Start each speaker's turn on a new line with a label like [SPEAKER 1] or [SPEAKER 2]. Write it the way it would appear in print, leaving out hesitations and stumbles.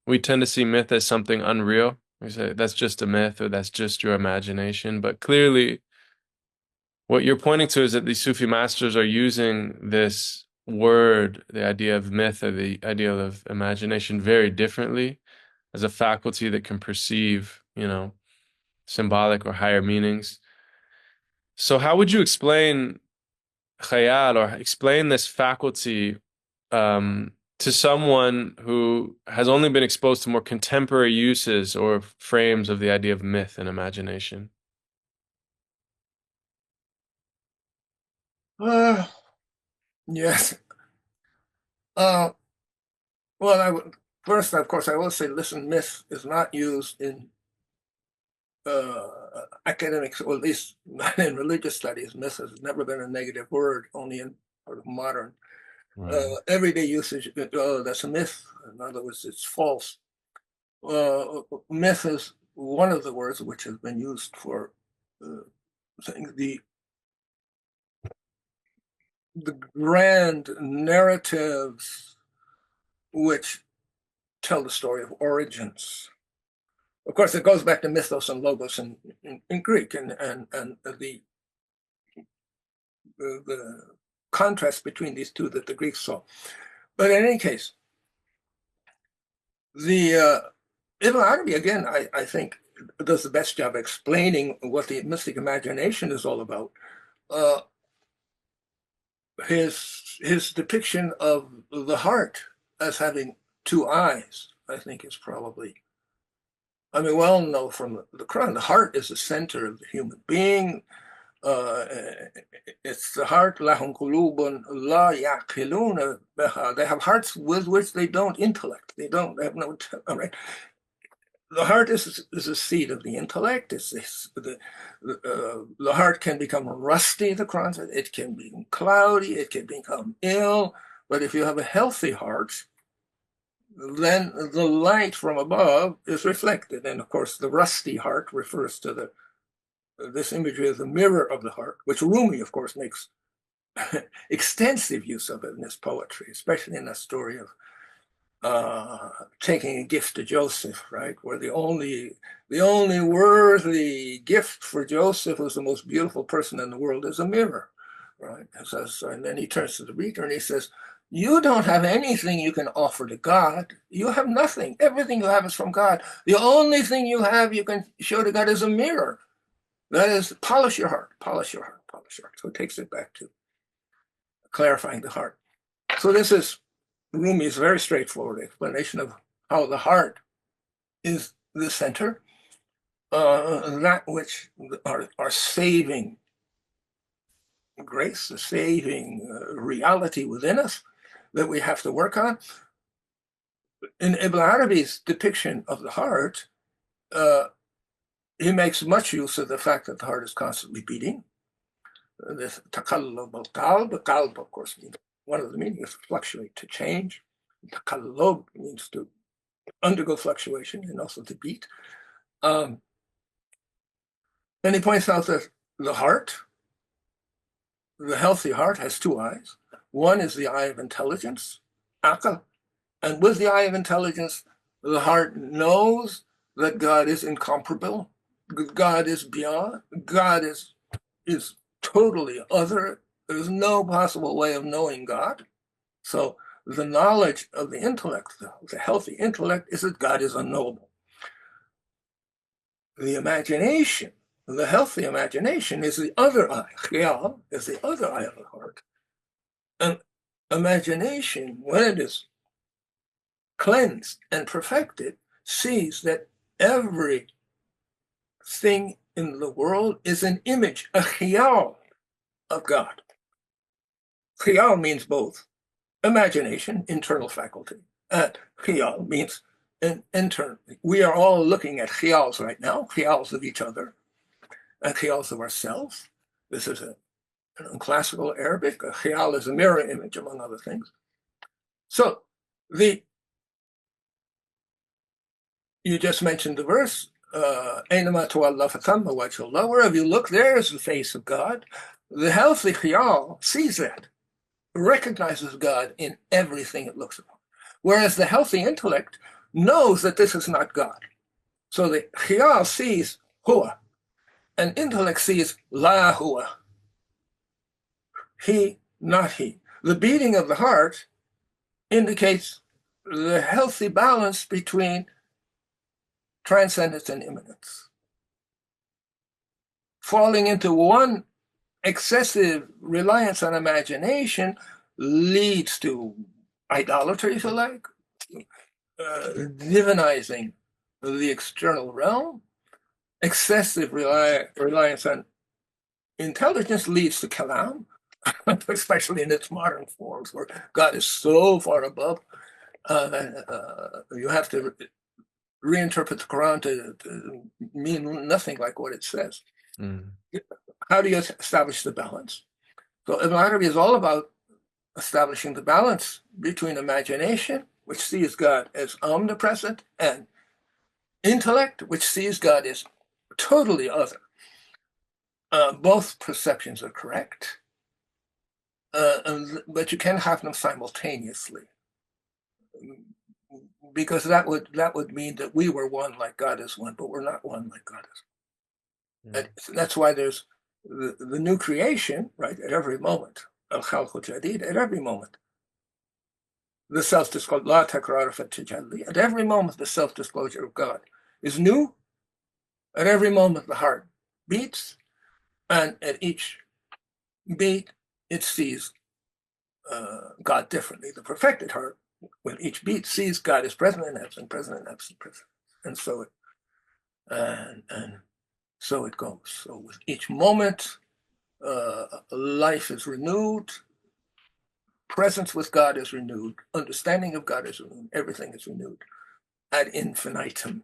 [SPEAKER 1] we tend to see myth as something unreal. We say that's just a myth or that's just your imagination. But clearly, what you're pointing to is that these Sufi masters are using this word, the idea of myth or the idea of imagination, very differently as a faculty that can perceive, symbolic or higher meanings. So, how would you explain khayal or explain this faculty to someone who has only been exposed to more contemporary uses or frames of the idea of myth and imagination?
[SPEAKER 2] Uh, yes. Uh, well, first, of course, I will say, listen, myth is not used in academics, or at least not in religious studies. Myth has never been a negative word, only in sort of modern
[SPEAKER 1] Right.
[SPEAKER 2] everyday usage. That's a myth. In other words, it's false. Myth is one of the words which has been used for saying the grand narratives which tell the story of origins. Of course, it goes back to mythos and logos in Greek, and the contrast between these two that the Greeks saw. But in any case, the Ibn Arabi, again, I think, does the best job explaining what the mystic imagination is all about. Uh, his depiction of the heart as having two eyes, I think, is probably, I mean, well known from the Quran. The heart is the center of the human being. Uh, it's the heart. Lahum qulubun la yaqiluna biha. They have hearts with which they don't intellect. They have no. Right? The heart is the seat of the intellect. The heart can become rusty. The Quran says it can become cloudy. It can become ill. But if you have a healthy heart, then the light from above is reflected. And of course, the rusty heart refers to this imagery of the mirror of the heart, which Rumi, of course, makes extensive use of it in his poetry, especially in that story of taking a gift to Joseph, right? Where the only worthy gift for Joseph, who's the most beautiful person in the world, is a mirror, right? And then he turns to the reader and he says, "You don't have anything you can offer to God. You have nothing. Everything you have is from God. The only thing you have you can show to God is a mirror. That is, polish your heart, polish your heart, polish your heart." So it takes it back to clarifying the heart. So this is Rumi's very straightforward explanation of how the heart is the center, that which our saving grace, the saving reality within us that we have to work on. In Ibn Arabi's depiction of the heart, uh, he makes much use of the fact that the heart is constantly beating. This takallub al-qalb, qalb, of course, means one of the meanings is to fluctuate, to change. Takallub means to undergo fluctuation and also to beat. Um, and he points out that the heart, the healthy heart, has two eyes. One is the eye of intelligence, aql, and with the eye of intelligence, the heart knows that God is incomparable, God is beyond, God is totally other. There's no possible way of knowing God. So the knowledge of the intellect, the healthy intellect, is that God is unknowable. The imagination, the healthy imagination, is the other eye. Khayal is the other eye of the heart. And imagination, when it is cleansed and perfected, sees that everything in the world is an image, a khayal of God. Khayal means both imagination, internal faculty, and khayal means internal. We are all looking at khayals right now, khayals of each other, and khayals of ourselves. This is in classical Arabic. A khayal is a mirror image, among other things. So the you just mentioned the verse, wherever you look, there is the face of God. The healthy khayal sees that, recognizes God in everything it looks upon. Whereas the healthy intellect knows that this is not God. So the khiyal sees huwa, and intellect sees la huwa. He, not he. The beating of the heart indicates the healthy balance between transcendence and immanence. Falling into one excessive reliance on imagination leads to idolatry, if you like, divinizing the external realm. Excessive reliance on intelligence leads to kalam, especially in its modern forms, where God is so far above. You have to reinterpret the Quran to mean nothing like what it says.
[SPEAKER 1] Mm.
[SPEAKER 2] How do you establish the balance? So Ibn Arabi is all about establishing the balance between imagination, which sees God as omnipresent, and intellect, which sees God as totally other. Both perceptions are correct, but you can't have them simultaneously, because that would mean that we were one like God is one, but we're not one like God is one.
[SPEAKER 1] Mm.
[SPEAKER 2] That's why there's the new creation, right, at every moment. Al-Khalq Jadid, at every moment. The self-disclosure, La Takrar fi Tajalli, at every moment the self-disclosure of God is new. At every moment the heart beats, and at each beat it sees God differently. The perfected heart, with each beat, sees God as present and absent, present and absent, present, and so it goes. So with each moment, life is renewed, presence with God is renewed, understanding of God is renewed, everything is renewed ad infinitum.